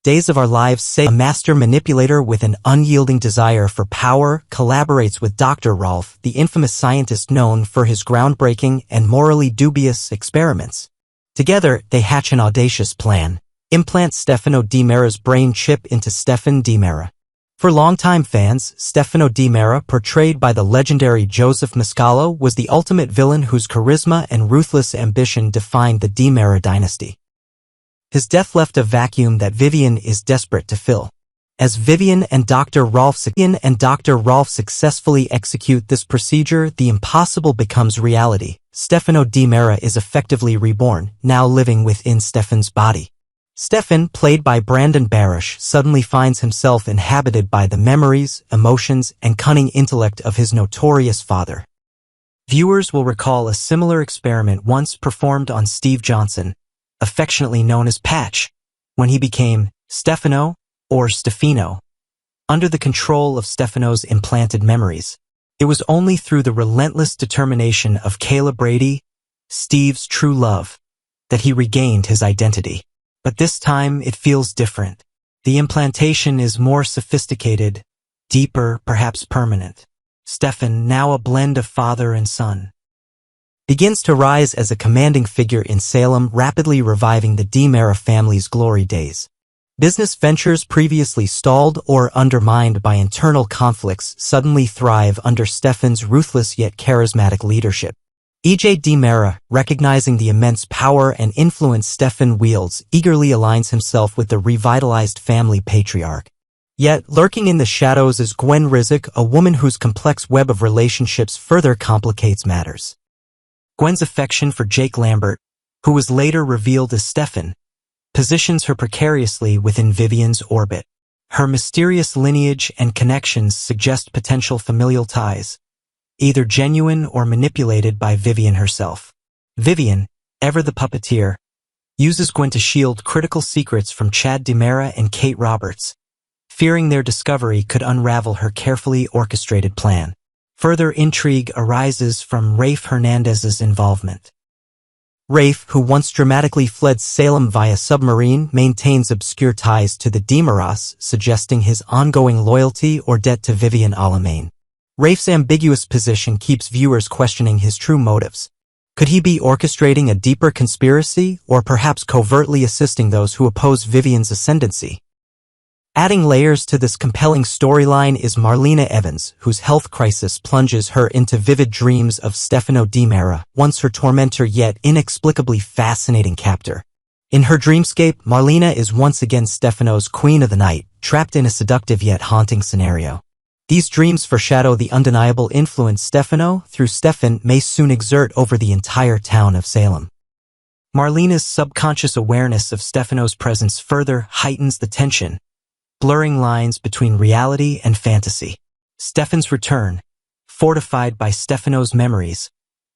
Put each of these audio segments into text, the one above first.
Days of Our Lives say a master manipulator with an unyielding desire for power collaborates with Dr. Rolf, the infamous scientist known for his groundbreaking and morally dubious experiments. Together, they hatch an audacious plan: implant Stefano Di Mera's brain chip into Stefan Di Mera. For longtime fans, Stefano Di Mera, portrayed by the legendary Joseph Mascalo, was the ultimate villain whose charisma and ruthless ambition defined the Di Mera dynasty. His death left a vacuum that Vivian is desperate to fill. As Vivian and Dr. Rolf successfully execute this procedure, the impossible becomes reality. Stefano Di Mera is effectively reborn, now living within Stefan's body. Stefan, played by Brandon Barish, suddenly finds himself inhabited by the memories, emotions, and cunning intellect of his notorious father. Viewers will recall a similar experiment once performed on Steve Johnson, affectionately known as Patch, when he became Stefano or Stefano, under the control of Stefano's implanted memories. It was only through the relentless determination of Kayla Brady, Steve's true love, that he regained his identity. But this time it feels different. The implantation is more sophisticated, deeper, perhaps permanent. Stefan, now a blend of father and son, begins to rise as a commanding figure in Salem, rapidly reviving the Di Mera family's glory days. Business ventures previously stalled or undermined by internal conflicts suddenly thrive under Stefan's ruthless yet charismatic leadership. E.J. Di Mera, recognizing the immense power and influence Stefan wields, eagerly aligns himself with the revitalized family patriarch. Yet, lurking in the shadows is Gwen Rizek, a woman whose complex web of relationships further complicates matters. Gwen's affection for Jake Lambert, who was later revealed as Stefan, positions her precariously within Vivian's orbit. Her mysterious lineage and connections suggest potential familial ties, either genuine or manipulated by Vivian herself. Vivian, ever the puppeteer, uses Gwen to shield critical secrets from Chad Di Mera and Kate Roberts, fearing their discovery could unravel her carefully orchestrated plan. Further intrigue arises from Rafe Hernandez's involvement. Rafe, who once dramatically fled Salem via submarine, maintains obscure ties to the Di Meras, suggesting his ongoing loyalty or debt to Vivian Alamein. Rafe's ambiguous position keeps viewers questioning his true motives. Could he be orchestrating a deeper conspiracy, or perhaps covertly assisting those who oppose Vivian's ascendancy? Adding layers to this compelling storyline is Marlena Evans, whose health crisis plunges her into vivid dreams of Stefano Di Mera, once her tormentor yet inexplicably fascinating captor. In her dreamscape, Marlena is once again Stefano's Queen of the Night, trapped in a seductive yet haunting scenario. These dreams foreshadow the undeniable influence Stefano, through Stefan, may soon exert over the entire town of Salem. Marlena's subconscious awareness of Stefano's presence further heightens the tension, blurring lines between reality and fantasy. Stefan's return, fortified by Stefano's memories,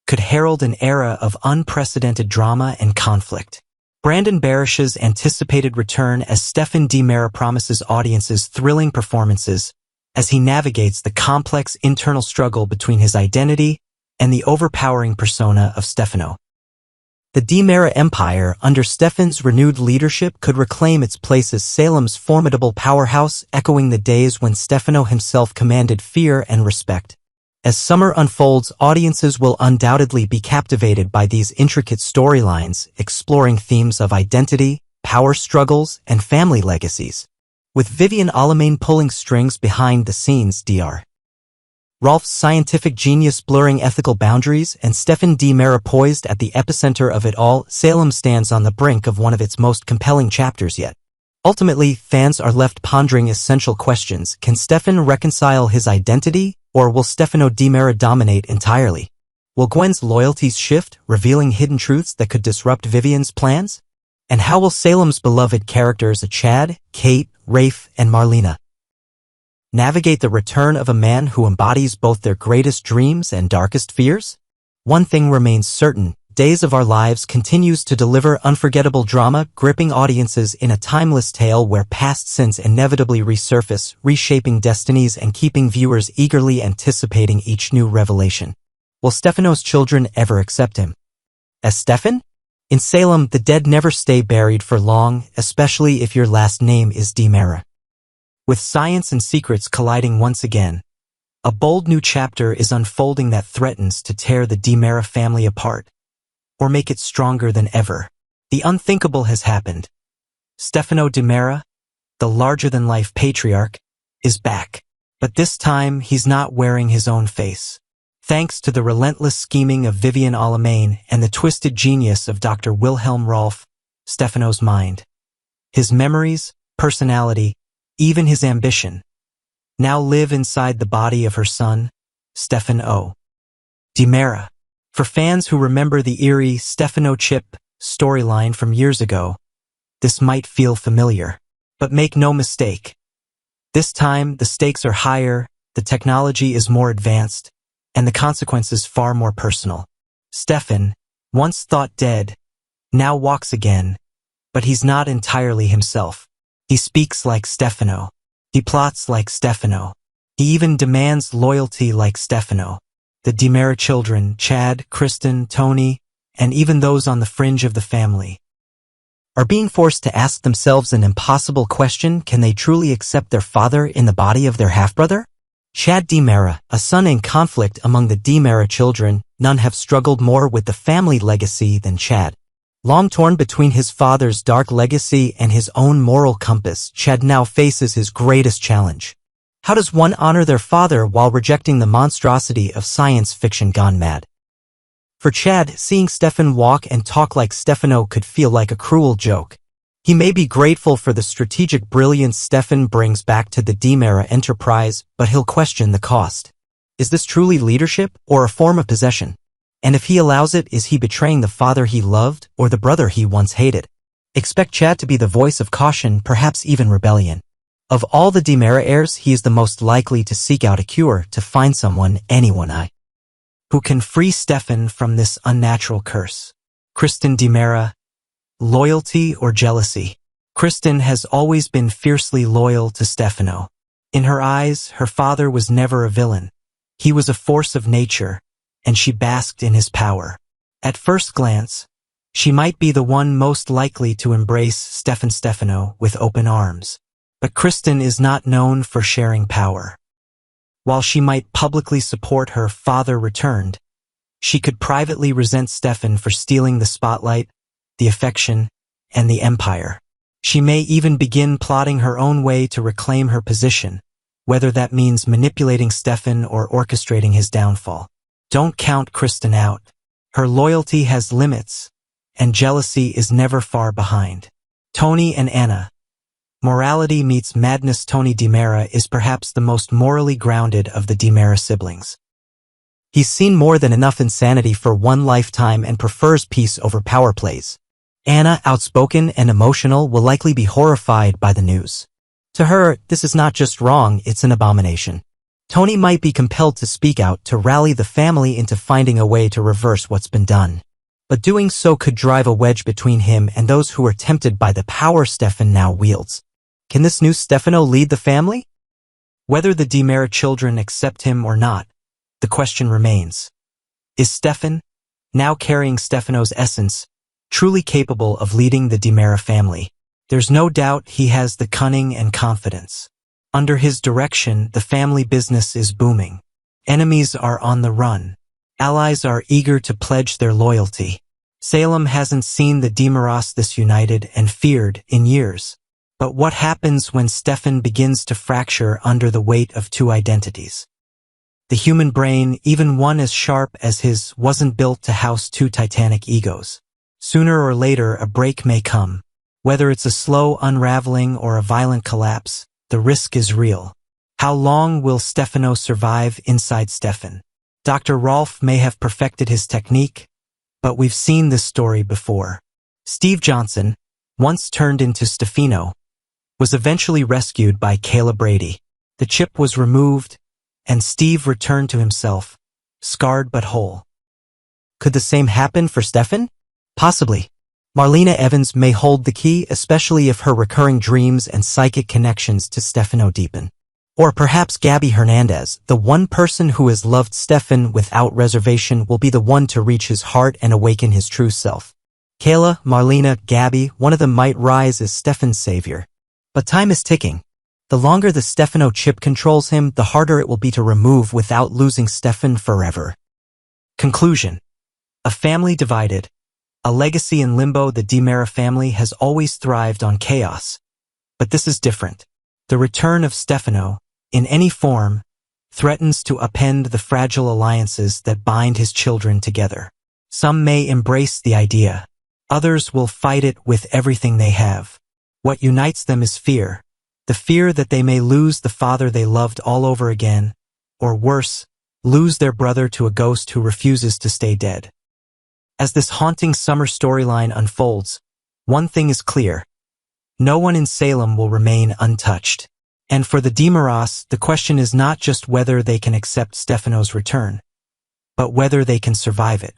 could herald an era of unprecedented drama and conflict. Brandon Barish's anticipated return as Stefan Di Mera promises audiences thrilling performances as he navigates the complex internal struggle between his identity and the overpowering persona of Stefano. The Di Mera Empire, under Stefan's renewed leadership, could reclaim its place as Salem's formidable powerhouse, echoing the days when Stefano himself commanded fear and respect. As summer unfolds, audiences will undoubtedly be captivated by these intricate storylines, exploring themes of identity, power struggles, and family legacies. With Vivian Alamein pulling strings behind the scenes, Dr. Rolf's scientific genius blurring ethical boundaries, and Stefan Di Mera poised at the epicenter of it all, Salem stands on the brink of one of its most compelling chapters yet. Ultimately, fans are left pondering essential questions. Can Stefan reconcile his identity, or will Stefano Di Mera dominate entirely? Will Gwen's loyalties shift, revealing hidden truths that could disrupt Vivian's plans? And how will Salem's beloved characters Chad, Kate, Rafe, and Marlena navigate the return of a man who embodies both their greatest dreams and darkest fears? One thing remains certain: Days of Our Lives continues to deliver unforgettable drama, gripping audiences in a timeless tale where past sins inevitably resurface, reshaping destinies and keeping viewers eagerly anticipating each new revelation. Will Stefano's children ever accept him as Stefan? In Salem, the dead never stay buried for long, especially if your last name is DiMera. With science and secrets colliding once again, a bold new chapter is unfolding that threatens to tear the DiMera family apart, or make it stronger than ever. The unthinkable has happened. Stefano DiMera, the larger-than-life patriarch, is back. But this time, he's not wearing his own face. Thanks to the relentless scheming of Vivian and the twisted genius of Dr. Wilhelm Rolf, Stefano's mind, his memories, personality, even his ambition, now live inside the body of her son, Stefano DiMera. For fans who remember the eerie Stefano chip storyline from years ago, this might feel familiar. But make no mistake. This time, the stakes are higher, the technology is more advanced, and the consequences far more personal. Stefan, once thought dead, now walks again, but he's not entirely himself. He speaks like Stefano. He plots like Stefano. He even demands loyalty like Stefano. The DiMera children, Chad, Kristen, Tony, and even those on the fringe of the family, are being forced to ask themselves an impossible question: can they truly accept their father in the body of their half-brother? Chad DiMera, a son in conflict among the DiMera children, none have struggled more with the family legacy than Chad. Long torn between his father's dark legacy and his own moral compass, Chad now faces his greatest challenge. How does one honor their father while rejecting the monstrosity of science fiction gone mad? For Chad, seeing Stefan walk and talk like Stefano could feel like a cruel joke. He may be grateful for the strategic brilliance Stefan brings back to the DiMera enterprise, but he'll question the cost. Is this truly leadership or a form of possession? And if he allows it, is he betraying the father he loved or the brother he once hated? Expect Chad to be the voice of caution, perhaps even rebellion. Of all the DiMera heirs, he is the most likely to seek out a cure, to find someone, anyone who can free Stefan from this unnatural curse. Kristen DiMera, loyalty or jealousy? Kristen has always been fiercely loyal to Stefano. In her eyes, her father was never a villain. He was a force of nature, and she basked in his power. At first glance, she might be the one most likely to embrace Stefano with open arms. But Kristen is not known for sharing power. While she might publicly support her father returned, she could privately resent Stefan for stealing the spotlight, the affection, and the empire. She may even begin plotting her own way to reclaim her position, whether that means manipulating Stefan or orchestrating his downfall. Don't count Kristen out. Her loyalty has limits, and jealousy is never far behind. Tony and Anna. Morality meets madness. Tony DiMera is perhaps the most morally grounded of the DiMera siblings. He's seen more than enough insanity for one lifetime and prefers peace over power plays. Anna, outspoken and emotional, will likely be horrified by the news. To her, this is not just wrong, it's an abomination. Tony might be compelled to speak out to rally the family into finding a way to reverse what's been done. But doing so could drive a wedge between him and those who are tempted by the power Stefan now wields. Can this new Stefano lead the family? Whether the DiMera children accept him or not, the question remains. Is Stefan, now carrying Stefano's essence, truly capable of leading the DiMera family? There's no doubt he has the cunning and confidence. Under his direction, the family business is booming. Enemies are on the run. Allies are eager to pledge their loyalty. Salem hasn't seen the DiMeras this united and feared in years. But what happens when Stefan begins to fracture under the weight of two identities? The human brain, even one as sharp as his, wasn't built to house two titanic egos. Sooner or later, a break may come. Whether it's a slow unraveling or a violent collapse, the risk is real. How long will Stefano survive inside Stefan? Dr. Rolf may have perfected his technique, but we've seen this story before. Steve Johnson, once turned into Stefano, was eventually rescued by Kayla Brady. The chip was removed, and Steve returned to himself, scarred but whole. Could the same happen for Stefan? Possibly. Marlena Evans may hold the key, especially if her recurring dreams and psychic connections to Stefano deepen. Or perhaps Gabby Hernandez, the one person who has loved Stefan without reservation, will be the one to reach his heart and awaken his true self. Kayla, Marlena, Gabby, one of them might rise as Stefan's savior. But time is ticking. The longer the Stefano chip controls him, the harder it will be to remove without losing Stefan forever. Conclusion. A family divided. A legacy in limbo. The DiMera family has always thrived on chaos. But this is different. The return of Stefano, in any form, threatens to upend the fragile alliances that bind his children together. Some may embrace the idea. Others will fight it with everything they have. What unites them is fear. The fear that they may lose the father they loved all over again, or worse, lose their brother to a ghost who refuses to stay dead. As this haunting summer storyline unfolds, one thing is clear. No one in Salem will remain untouched. And for the DiMeras, the question is not just whether they can accept Stefano's return, but whether they can survive it.